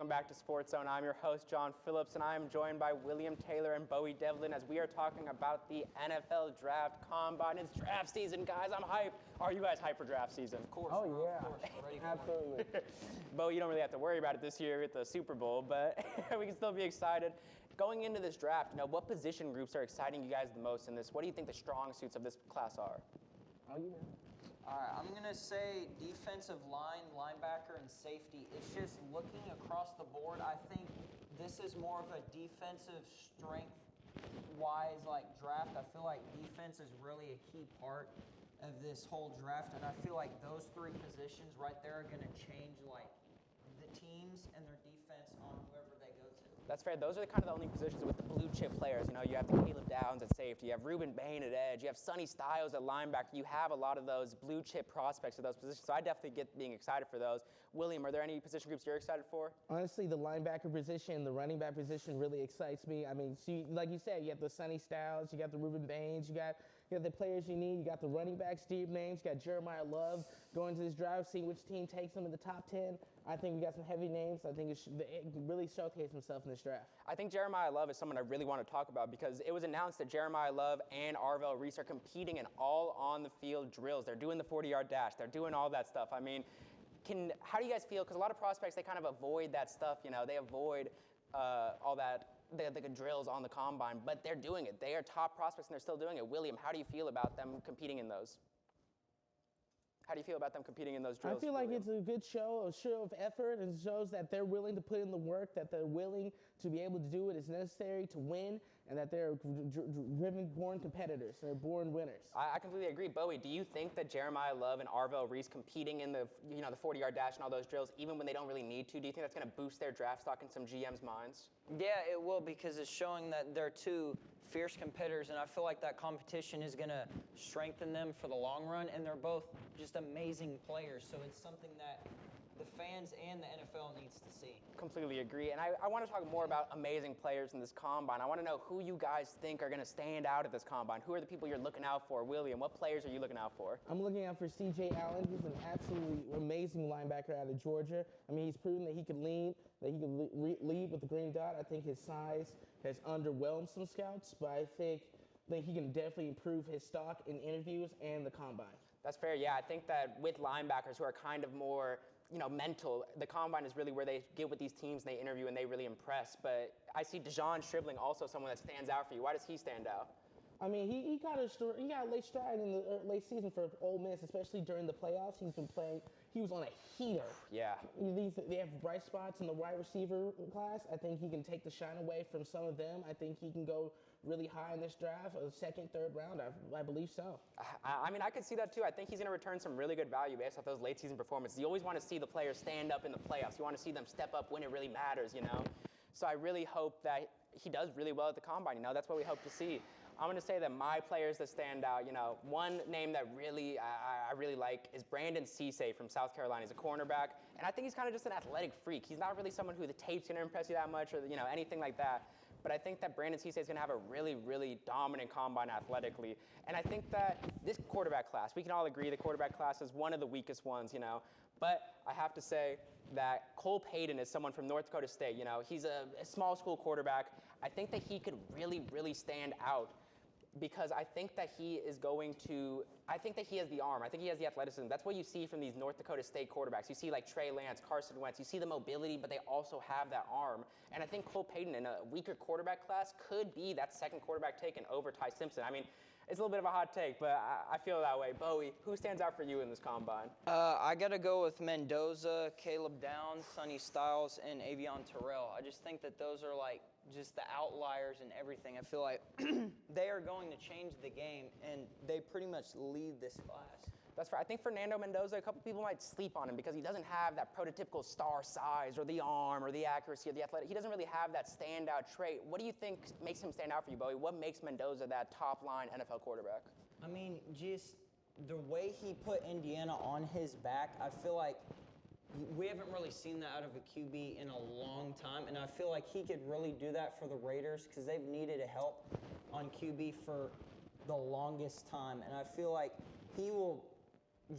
Welcome back to SportsZone. I'm your host, John Phillips, and I am joined by William Taylor and Bowey Devlin as we are talking about the NFL Draft Combine. It's draft season, guys. I'm hyped. Are you guys hyped for draft season? Of course. Oh, yeah. Of course. We're ready for Absolutely. Bowey, you don't really have to worry about it this year at the Super Bowl, but we can still be excited. Going into this draft, what position groups are exciting you guys the most in this? What do you think the strong suits of this class are? Oh, yeah. All right, I'm going to say defensive line, linebacker, and safety. It's just looking across the board. I think this is more of a defensive strength-wise draft. I feel like defense is really a key part of this whole draft, and I feel like those three positions right there are going to change the teams and their defense on whoever they go to. That's fair. Those are kind of the only positions with the blue chip players. You have the Caleb Downs at safety. You have Ruben Bain at edge. You have Sonny Styles at linebacker. You have a lot of those blue chip prospects at those positions. So I definitely get being excited for those. William, are there any position groups you're excited for? Honestly, the linebacker position, the running back position really excites me. I mean, like you said, you have the Sonny Styles, you got the Ruben Bains, you got the players you need. You got the running backs, deep names. You got Jeremiah Love going to this drive, seeing which team takes him in the top 10. I think we got some heavy names. I think it really showcase himself in this draft. I think Jeremiah Love is someone I really want to talk about because it was announced that Jeremiah Love and Arvell Reese are competing in all on-the-field drills. They're doing the 40-yard dash. They're doing all that stuff. I mean, how do you guys feel? Because a lot of prospects, they kind of avoid that stuff. They avoid all that. The drills on the combine, but they're doing it. They are top prospects, and they're still doing it. William, how do you feel about them competing in those? How do you feel about them competing in those drills? I feel like it's a good show of effort, and shows that they're willing to put in the work, that they're willing to be able to do what is necessary to win, and that they're born competitors. They're born winners. I completely agree. Bowey, do you think that Jeremiah Love and Arvell Reese competing in the the 40-yard dash and all those drills, even when they don't really need to, do you think that's going to boost their draft stock in some GM's minds? Yeah, it will, because it's showing that they're two fierce competitors, and I feel like that competition is going to strengthen them for the long run, and they're both just amazing players, so it's something that the fans and the NFL needs to see. Completely agree, and I want to talk more about amazing players in this combine. I want to know who you guys think are going to stand out at this combine. Who are the people you're looking out for? William, what players are you looking out for? I'm looking out for C.J. Allen. He's an absolutely amazing linebacker out of Georgia. I mean, he's proven that he can lead with the green dot. I think his size has underwhelmed some scouts, but I think he can definitely improve his stock in interviews and the combine. That's fair. Yeah, I think that with linebackers who are kind of more, mental, the combine is really where they get with these teams and they interview and they really impress. But I see Dejon Stribling also someone that stands out for you. Why does he stand out? I mean, he got a late stride in the late season for Ole Miss, especially during the playoffs. He's been playing. He was on a heater. Yeah. They have bright spots in the wide receiver class. I think he can take the shine away from some of them. I think he can go really high in this draft, a second, third round. I believe so. I mean, I could see that too. I think he's going to return some really good value based off those late season performances. You always want to see the players stand up in the playoffs. You want to see them step up when it really matters, So I really hope that he does really well at the combine. That's what we hope to see. I'm going to say that my players that stand out, one name that really I really like is Brandon Cisse from South Carolina. He's a cornerback, and I think he's kind of just an athletic freak. He's not really someone who the tape's going to impress you that much or, anything like that. But I think that Brandon Cisse is going to have a really, really dominant combine athletically. And I think that this quarterback class, we can all agree the quarterback class is one of the weakest ones, But I have to say that Cole Payton is someone from North Dakota State. He's a small school quarterback. I think that he could really, really stand out because I think that he has the arm. I think he has the athleticism. That's what you see from these North Dakota State quarterbacks. You see like Trey Lance, Carson Wentz. You see the mobility, but they also have that arm. And I think Cole Payton in a weaker quarterback class could be that second quarterback taken over Ty Simpson. I mean, it's a little bit of a hot take, but I feel that way. Bowey, who stands out for you in this combine? I got to go with Mendoza, Caleb Downs, Sonny Styles, and Avion Terrell. I just think that those are just the outliers and everything. I feel like they are going to change the game, and they pretty much lead this class. That's right. I think Fernando Mendoza, a couple people might sleep on him because he doesn't have that prototypical star size or the arm or the accuracy or the athletic. He doesn't really have that standout trait. What do you think makes him stand out for you, Bowey? What makes Mendoza that top-line NFL quarterback? I mean, just the way he put Indiana on his back, I feel like we haven't really seen that out of a QB in a long time, and I feel like he could really do that for the Raiders because they've needed a help on QB for the longest time, and I feel like he will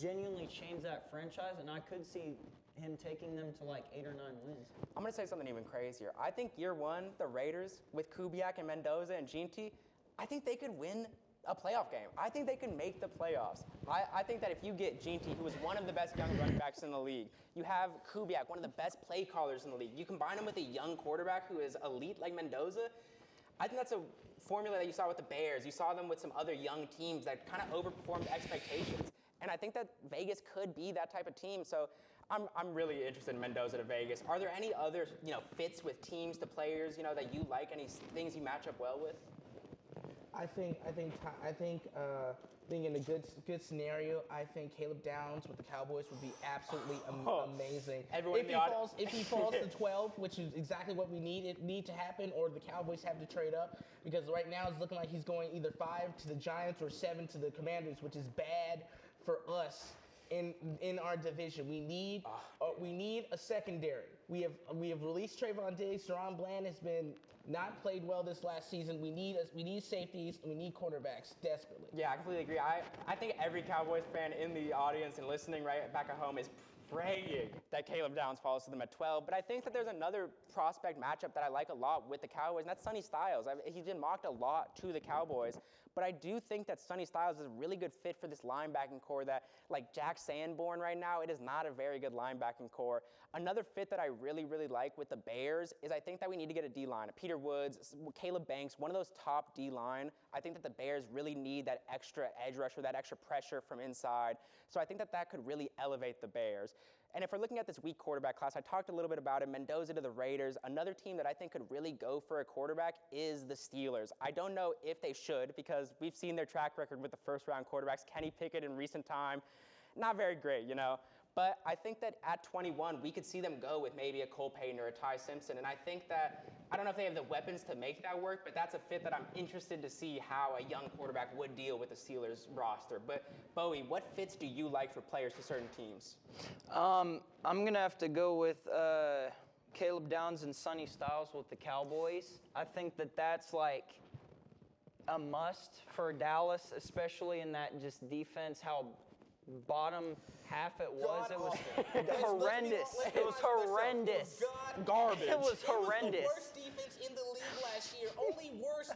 genuinely change that franchise, and I could see him taking them to like 8 or 9 wins. I'm going to say something even crazier. I think year one, the Raiders, with Kubiak and Mendoza and Ginty, I think they could win a playoff game. I think they can make the playoffs. I think that if you get Ginty, who is one of the best young running backs in the league, you have Kubiak, one of the best play callers in the league, you combine him with a young quarterback who is elite like Mendoza, I think that's a formula that you saw with the Bears. You saw them with some other young teams that kind of overperformed expectations. And I think that Vegas could be that type of team. So I'm really interested in Mendoza to Vegas. Are there any other fits with teams to players that you like? Any things you match up well with? I think being in a good scenario, I think Caleb Downs with the Cowboys would be absolutely amazing. Everyone if he falls to 12, which is exactly what we need to happen, or the Cowboys have to trade up, because right now it's looking like he's going either 5 to the Giants or 7 to the Commanders, which is bad for us in our division. We need a secondary. We have released Trayvon Diggs. Deron Bland has been not played well this last season. We need safeties and we need cornerbacks desperately. Yeah, I completely agree. I think every Cowboys fan in the audience and listening right back at home is praying that Caleb Downs falls to them at 12. But I think that there's another prospect matchup that I like a lot with the Cowboys, and that's Sonny Styles. He's been mocked a lot to the Cowboys, but I do think that Sonny Styles is a really good fit for this linebacking core that, like Jack Sanborn right now, it is not a very good linebacking core. Another fit that I really, really like with the Bears is I think that we need to get a D-line. Peter Woods, Caleb Banks, one of those top D-line. I think that the Bears really need that extra edge rusher, that extra pressure from inside. So I think that could really elevate the Bears. And if we're looking at this weak quarterback class, I talked a little bit about it, Mendoza to the Raiders. Another team that I think could really go for a quarterback is the Steelers. I don't know if they should, because we've seen their track record with the first-round quarterbacks. Kenny Pickett in recent time, not very great, But I think that at 21, we could see them go with maybe a Cole Payton or a Ty Simpson. And I think that, I don't know if they have the weapons to make that work, but that's a fit that I'm interested to see how a young quarterback would deal with the Steelers roster. But Bowey, what fits do you like for players to certain teams? I'm going to have to go with Caleb Downs and Sonny Styles with the Cowboys. I think that's like a must for Dallas, especially in that just defense, how bottom half it was. It was horrendous. It was horrendous. Garbage. It was horrendous. It was the worst defense in the league last year. Only worse.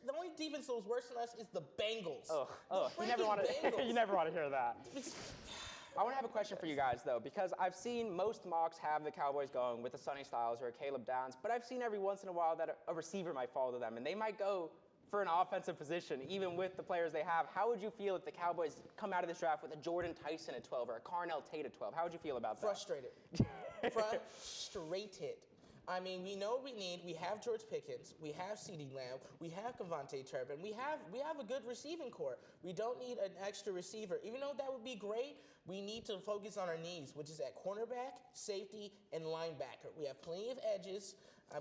The only defense that was worse than us is the Bengals. You never want to hear that. I want to have a question for you guys, though, because I've seen most mocks have the Cowboys going with a Sonny Styles or a Caleb Downs, but I've seen every once in a while that a receiver might fall to them, and they might go for an offensive position, even with the players they have. How would you feel if the Cowboys come out of this draft with a Jordan Tyson at 12 or a Carnell Tate at 12? How would you feel about that? Frustrated. Frustrated. I mean, we know what we need. We have George Pickens. We have CeeDee Lamb. We have Kevontae Turpin. We have a good receiving core. We don't need an extra receiver. Even though that would be great, we need to focus on our needs, which is at cornerback, safety, and linebacker. We have plenty of edges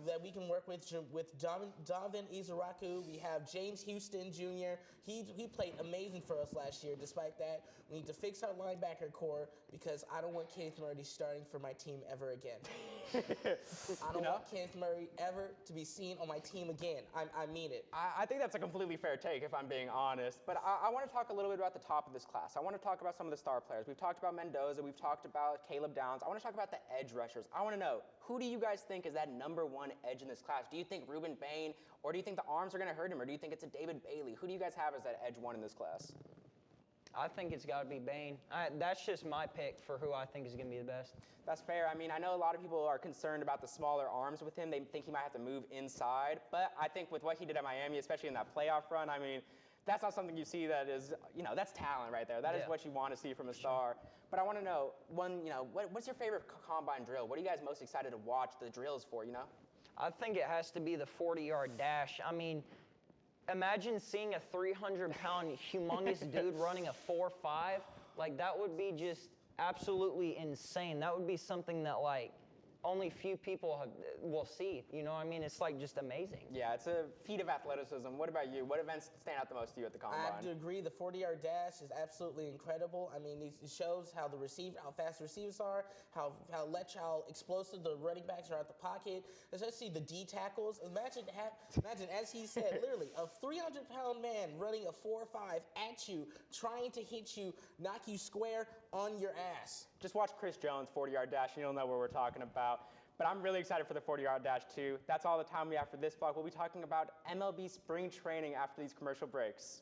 that we can work with Donovan Izaraku. We have James Houston Jr. He played amazing for us last year. Despite that, we need to fix our linebacker core because I don't want Kenneth Murray starting for my team ever again. I don't want Kenneth Murray ever to be seen on my team again. I mean it. I think that's a completely fair take, if I'm being honest. But I want to talk a little bit about the top of this class. I want to talk about some of the star players. We've talked about Mendoza. We've talked about Caleb Downs. I want to talk about the edge rushers. I want to know, who do you guys think is that number one edge in this class? Do you think Ruben Bain, or do you think the arms are going to hurt him, or do you think it's a David Bailey? Who do you guys have as that edge one in this class? I think it's got to be Bain. That's just my pick for who I think is going to be the best. That's fair. I mean, I know a lot of people are concerned about the smaller arms with him. They think he might have to move inside. But I think with what he did at Miami, especially in that playoff run, I mean, that's not something you see that is, that's talent right there. That is what you want to see from a star. But I want to know, what's your favorite combine drill? What are you guys most excited to watch the drills for, I think it has to be the 40-yard dash. I mean, imagine seeing a 300-pound humongous dude running a 4.5. Like, that would be just absolutely insane. That would be something that, like, only few people will see. You know what I mean? It's like just amazing. Yeah, it's a feat of athleticism. What about you? What events stand out the most to you at the combine? I have to agree. The 40-yard dash is absolutely incredible. I mean, it shows how fast the receivers are, how explosive the running backs are out the pocket, especially the D tackles. Imagine, as he said, literally a 300-pound man running a 4.5 at you, trying to hit you, knock you square on your ass. just watch Chris Jones' 40-yard dash, and you'll know what we're talking about. But I'm really excited for the 40-yard dash, too. That's all the time we have for this vlog. We'll be talking about MLB spring training after these commercial breaks.